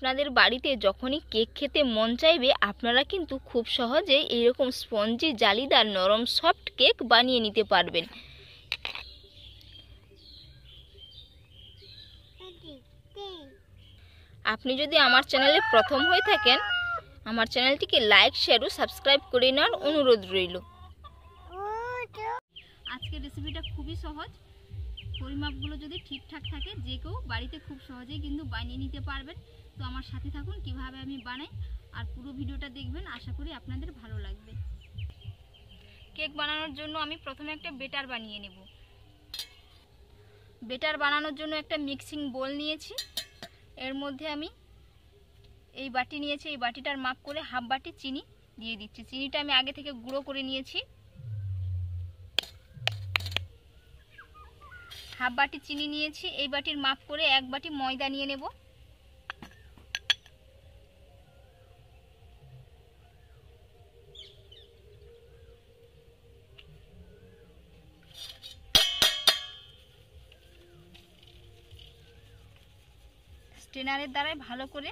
আপনাদের বাড়িতে যখনই কেক খেতে মন চাইবে আপনারা কিন্তু খুব সহজেই এইরকম স্পঞ্জি জালিদার নরম সফট কেক বানিয়ে নিতে পারবেন। আপনি যদি আমার চ্যানেলে প্রথম হয়ে থাকেন আমার চ্যানেলটিকে লাইক শেয়ার ও সাবস্ক্রাইব করে নেওয়ার অনুরোধ রইল। আজকের রেসিপিটা খুবই সহজ, পরিমাপগুলো যদি ঠিকঠাক থাকে যে কেউ বাড়িতে খুব সহজেই কিন্তু বানিয়ে নিতে পারবেন। তো আমার সাথে থাকুন কিভাবে আমি বানাই, আর পুরো ভিডিওটা দেখবেন, আশা করি আপনাদের ভালো লাগবে। কেক বানানোর জন্য আমি প্রথমে একটা বেটার বানিয়ে নেব। বেটার বানানোর জন্য একটা মিক্সিং বোল নিয়েছি, এর মধ্যে আমি এই বাটি নিয়েছি, এই বাটিটার মাপ করে হাফ বাটি চিনি দিয়ে দিচ্ছি। চিনিটা আমি আগে থেকে গুঁড়ো করে নিয়েছি। হাফ বাটি চিনি নিয়েছি, এই বাটির মাপ করে এক বাটি ময়দা নিয়ে নেব। স্ট্রেনারের দ্বারাই ভালো করে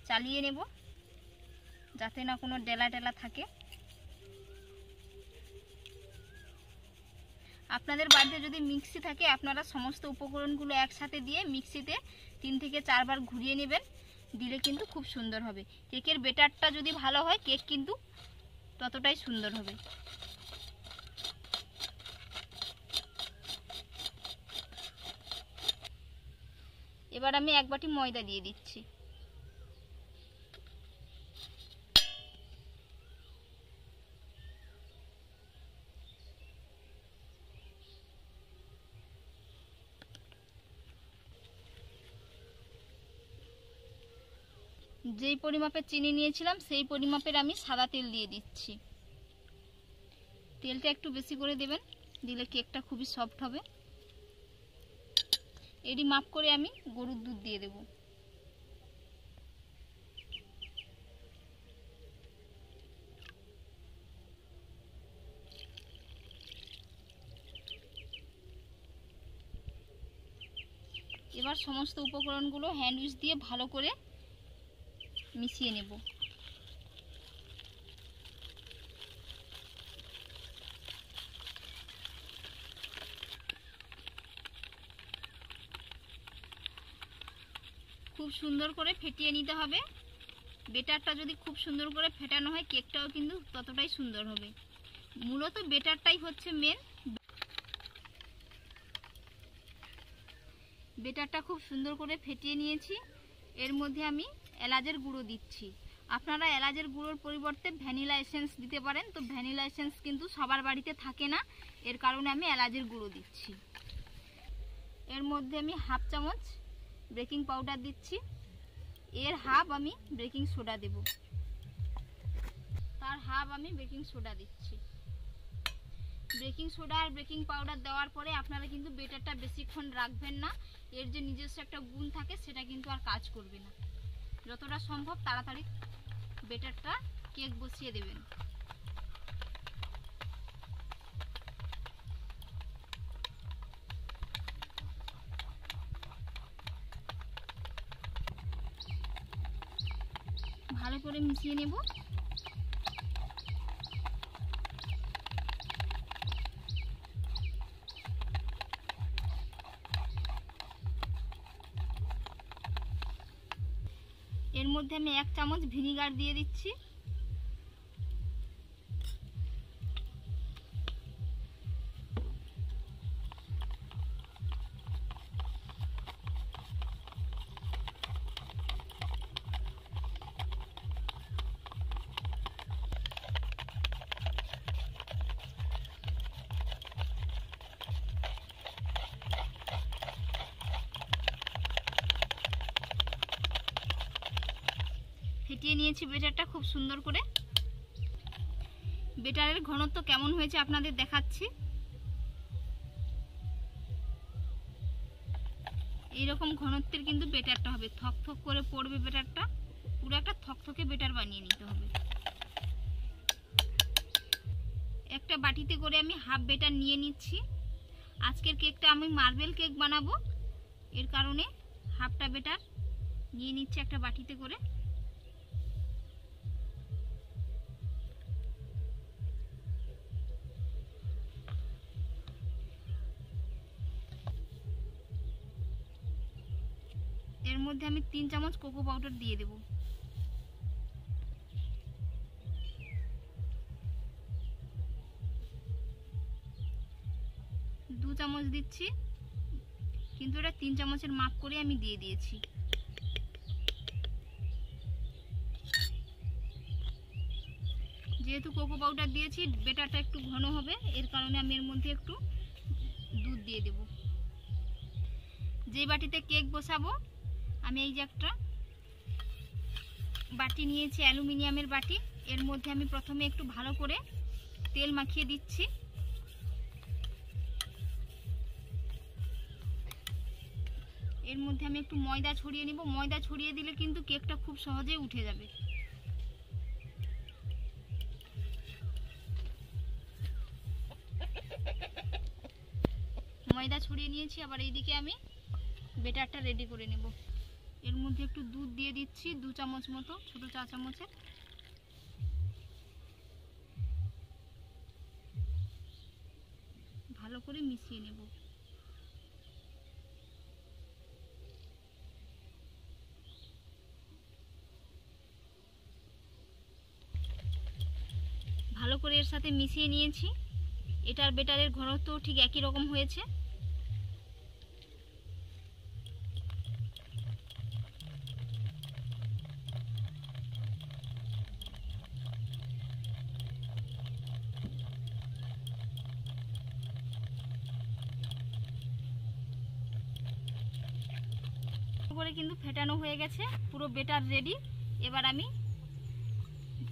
চালিয়ে নেব যাতে না কোনো ডেলা টেলা থাকে। আপনাদের বাড়িতে যদি মিক্সি থাকে আপনারা সমস্ত উপকরণগুলো একসাথে দিয়ে মিক্সিতে 3 থেকে 4 বার ঘুরিয়ে নেবেন, দিলে কিন্তু খুব সুন্দর হবে। কেকের বেটারটা যদি ভালো হয় কেক কিন্তু ততটাই সুন্দর হবে। এবার আমি এক বাটি ময়দা দিয়ে দিচ্ছি। যেই পরিমাপে চিনি নিয়েছিলাম সেই পরিমাপের আমি সাদা তেল দিয়ে দিচ্ছি। তেলটা একটু বেশি করে দেবেন, দিলে কেকটা খুবই সফট হবে। এরই মাপ করে আমি গরুর দুধ দিয়ে দেব। এবার সমস্ত উপকরণগুলো হ্যান্ড উইচ দিয়ে ভালো করে মিশিয়ে নেব। খুব সুন্দর করে ফেটিয়ে নিতে হবে। বেটারটা যদি খুব সুন্দর করে ফেটানো হয় কেকটাও কিন্তু ততটাই সুন্দর হবে। মূলত বেটারটাই হচ্ছে মেন। বেটারটা খুব সুন্দর করে ফেটিয়ে নিয়েছি, এর মধ্যে আমি এলাচের গুঁড়ো দিচ্ছি। আপনারা এলাচের গুঁড়োর পরিবর্তে ভ্যানিলা এসেন্স দিতে পারেন, তো ভ্যানিলা এসেন্স কিন্তু সবার বাড়িতে থাকে না, এর কারণে আমি এলাচের গুঁড়ো দিচ্ছি। এর মধ্যে আমি হাফ চামচ বেকিং পাউডার দিচ্ছি, এর হাফ আমি বেকিং সোডা দেব, তার হাফ আমি বেকিং সোডা দিচ্ছি। বেকিং সোডা আর বেকিং পাউডার দেওয়ার পরে আপনারা কিন্তু বেটারটা বেশিক্ষণ রাখবেন না, এর যে নিজস্ব একটা গুণ থাকে সেটা কিন্তু আর কাজ করবে না। যতটা সম্ভব তাড়াতাড়ি বেটারটা কেক বসিয়ে দেবেন। ভালো করে মিশিয়ে নেব। এর মধ্যে আমি 1 চামচ ভিনিগার দিয়ে দিচ্ছি। ফেটিয়ে নিয়েছি বেটারটা খুব সুন্দর করে। বেটারের ঘনত্ব কেমন হয়েছে আপনাদের দেখাচ্ছি। এইরকম ঘনত্বের কিন্তু বেটারটা হবে, থকথক করে পড়বে বেটারটা, পুরো একটা থকথকে বেটার বানিয়ে নিতে হবে। একটা বাটিতে করে আমি হাফ বেটার নিয়ে নিচ্ছি। আজকের কেকটা আমি মার্বেল কেক বানাবো, এর কারণে হাফটা বেটার নিয়ে নিচ্ছে একটা বাটিতে করে। এর মধ্যে আমি 3 চামচ কোকো পাউডার দিয়ে দেব। দু চামচ দিচ্ছি, কিন্তু এটা 3 চামচের মাপ করে আমি দিয়ে দিয়েছি। যেহেতু কোকো পাউডার দিয়েছি, ব্যাটারটা একটু ঘন হবে, এর কারণে আমি এর মধ্যে একটু দুধ দিয়ে দেব। যে বাটিতে কেক বসাবো, আমি এই যে একটা বাটি নিয়েছি, অ্যালুমিনিয়ামের বাটি। এর মধ্যে আমি প্রথমে একটু ভালো করে তেল মাখিয়ে দিচ্ছি। এর মধ্যে আমি একটু ময়দা ছড়িয়ে নিব। ময়দা ছড়িয়ে দিলে কিন্তু কেকটা খুব সহজেই উঠে যাবে। ময়দা ছড়িয়ে নিয়েছি। আবার এইদিকে আমি ব্যাটারটা রেডি করে নেব। এর মধ্যে একটু দুধ দিয়ে দিচ্ছি, 2 চামচ মতো, ছোট চা চামচের। ভালো করে মিশিয়ে নেব। ভালো করে এর সাথে মিশিয়ে নিয়েছি। এটার ব্যাটারের ঘনত্ব ঠিক একই রকম হয়েছে। করে কিন্তু ফেটানো হয়ে গেছে, পুরো ব্যাটার রেডি। এবার আমি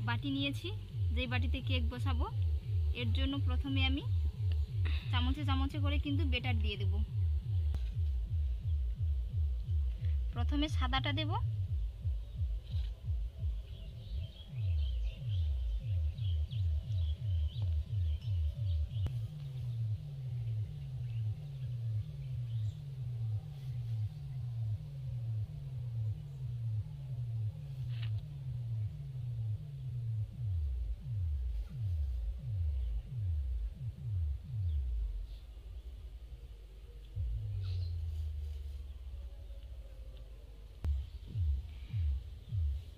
বাটি নিয়েছি, যেই বাটিতে কেক বসাবো। এর জন্য প্রথমে আমি চামচে চামচে করে কিন্তু ব্যাটার দিয়ে দেব। প্রথমে সাদাটা দেব,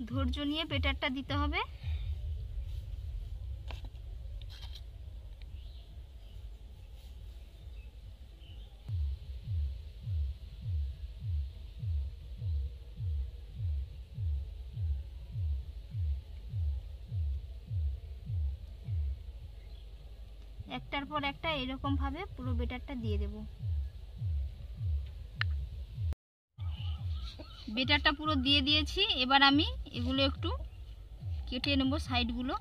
ধৈর্য নিয়ে ব্যাটারটা দিতে হবে। একটার পর একটা এরকম ভাবে পুরো ব্যাটারটা দিয়ে দেব। ব্যাটারটা পুরো দিয়ে দিয়েছি। এবার আমি এগুলো একটু কেটে নেব, সাইডগুলো।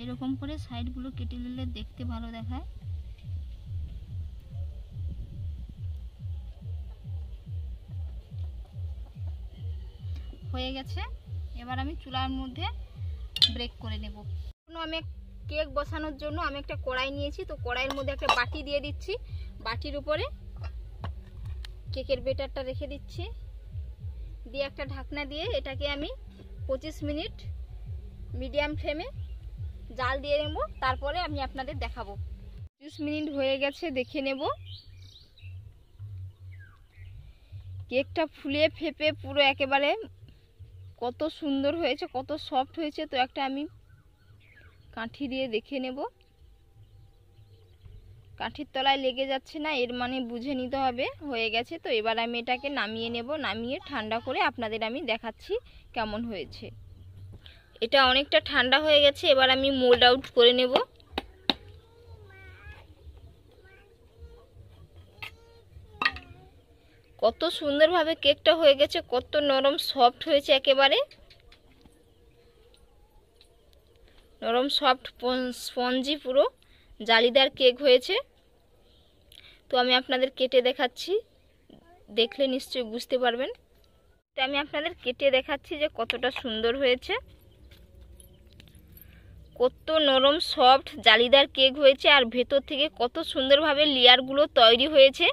এরকম করে সাইডগুলো কেটে নিলে দেখতে ভালো দেখায়। হয়ে গেছে। এবার আমি চুলার মধ্যে ব্রেক করে নেব। আমি কেক বসানোর জন্য আমি একটা কড়াই নিয়েছি, তো কড়াইয়ের মধ্যে একটা বাটি দিয়ে দিচ্ছি। বাটির উপরে কেকের ব্যাটারটা রেখে দিচ্ছি, দিয়ে একটা ঢাকনা দিয়ে এটাকে আমি 25 মিনিট মিডিয়াম ফ্লেমে জাল দিয়ে নেব। তারপরে আমি আপনাদের দেখাবো। 25 মিনিট হয়ে গেছে, দেখে নেব। কেকটা ফুলে ফেপে পুরো একেবারে কত সুন্দর হয়েছে, কত সফট হয়েছে। তো একটা আমি কাঠি দিয়ে দেখে নেব। কাঠির তলায় লেগে যাচ্ছে না, এর মানে বুঝে নিতে হবে হয়ে গেছে। তো এবার আমি এটাকে নামিয়ে নেব। নামিয়ে ঠান্ডা করে আপনাদের আমি দেখাচ্ছি কেমন হয়েছে। এটা অনেকটা ঠান্ডা হয়ে গেছে। এবার আমি মোল্ড আউট করে নেব। কত সুন্দরভাবে কেকটা হয়ে গেছে, কত নরম সফট হয়েছে, একেবারে নরম সফট স্পঞ্জি পুরো জালিদার কেক হয়েছে। তো আমি আপনাদের কেটে দেখাচ্ছি, দেখলে নিশ্চয়ই বুঝতে পারবেন। তো আমি আপনাদের কেটে দেখাচ্ছি যে কতটা সুন্দর হয়েছে, কত নরম সফট জালিদার কেক হয়েছে, আর ভেতর থেকে কত সুন্দরভাবে লেয়ারগুলো তৈরি হয়েছে।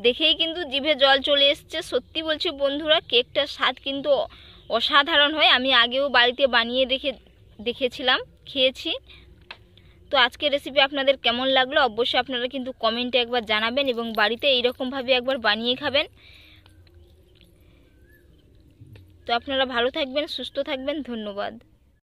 দেখেই কিন্তু জিভে জল চলে এসছে। সত্যি বলছি বন্ধুরা, কেকটার স্বাদ কিন্তু অসাধারণ হয়। আমি আগেও বাড়িতে বানিয়ে দেখেছিলাম, খেয়েছি। তো আজকের রেসিপি আপনাদের কেমন লাগলো অবশ্যই আপনারা কিন্তু কমেন্টে একবার জানাবেন এবং বাড়িতে এইরকমভাবে একবার বানিয়ে খাবেন। তো আপনারা ভালো থাকবেন, সুস্থ থাকবেন, ধন্যবাদ।